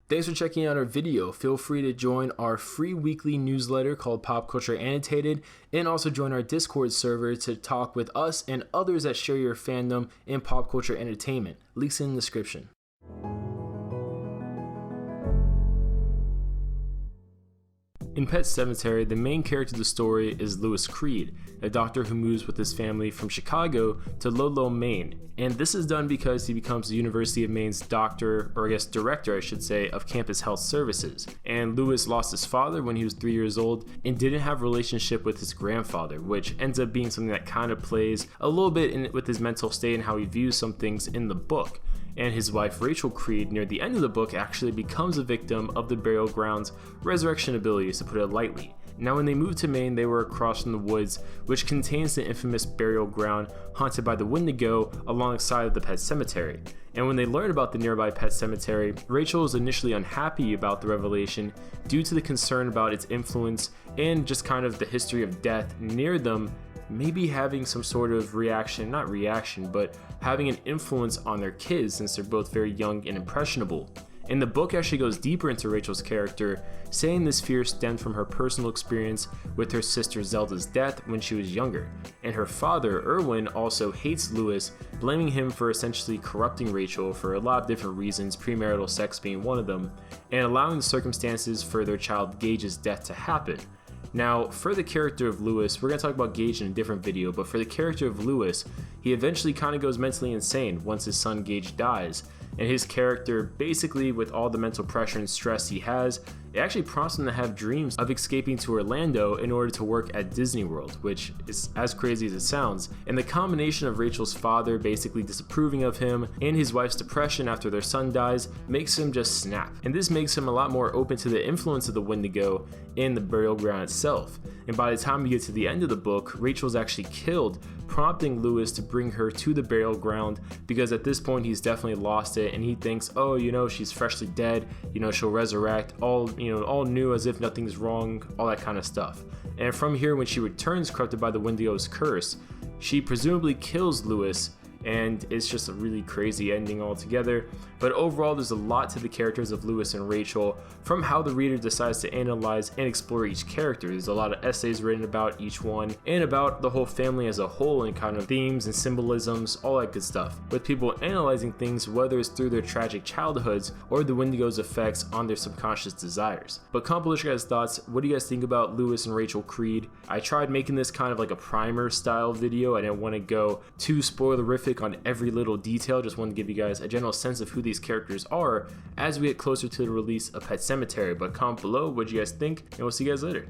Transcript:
Thanks for checking out our video. Feel free to join our free weekly newsletter called Pop Culture Annotated, and also join our Discord server to talk with us and others that share your fandom in pop culture entertainment. Links in the description. In Pet Sematary, the main character of the story is Louis Creed, a doctor who moves with his family from Chicago to Ludlow, Maine. And this is done because he becomes the University of Maine's director, I should say, of campus health services. And Louis lost his father when he was 3 years old and didn't have a relationship with his grandfather, which ends up being something that kind of plays a little bit with his mental state and how he views some things in the book. And his wife Rachel Creed, near the end of the book, actually becomes a victim of the burial ground's resurrection abilities, to put it lightly. Now, when they moved to Maine, they were across from the woods, which contains the infamous burial ground haunted by the Wendigo alongside of the Pet Sematary. And when they learned about the nearby Pet Sematary, Rachel was initially unhappy about the revelation due to the concern about its influence and just kind of the history of death near them, maybe having some sort of but having an influence on their kids, since they're both very young and impressionable. And the book actually goes deeper into Rachel's character, saying this fear stemmed from her personal experience with her sister Zelda's death when she was younger. And her father, Erwin, also hates Louis, blaming him for essentially corrupting Rachel for a lot of different reasons, premarital sex being one of them, and allowing the circumstances for their child Gage's death to happen. Now, for the character of Louis, we're going to talk about Gage in a different video, but for the character of Louis, he eventually kind of goes mentally insane once his son Gage dies, and his character, basically with all the mental pressure and stress he has, it actually prompts him to have dreams of escaping to Orlando in order to work at Disney World, which is as crazy as it sounds. And the combination of Rachel's father basically disapproving of him and his wife's depression after their son dies makes him just snap. And this makes him a lot more open to the influence of the Wendigo in the burial ground itself. And by the time we get to the end of the book, Rachel's actually killed, prompting Louis to bring her to the burial ground, because at this point he's definitely lost it and he thinks, oh, she's freshly dead, she'll resurrect, all new as if nothing's wrong, all that kind of stuff. And from here, when she returns corrupted by the Wendigo's curse, she presumably kills Louis, and it's just a really crazy ending altogether. But overall, there's a lot to the characters of Louis and Rachel, from how the reader decides to analyze and explore each character. There's a lot of essays written about each one and about the whole family as a whole, and kind of themes and symbolisms, all that good stuff, with people analyzing things whether it's through their tragic childhoods or the Wendigo's effects on their subconscious desires. But comment below your guys' thoughts. What do you guys think about Louis and Rachel Creed? I tried making this kind of like a primer style video. I didn't want to go too spoilerific on every little detail, just wanted to give you guys a general sense of who these characters are as we get closer to the release of Pet Sematary. But comment below what you guys think, and we'll see you guys later.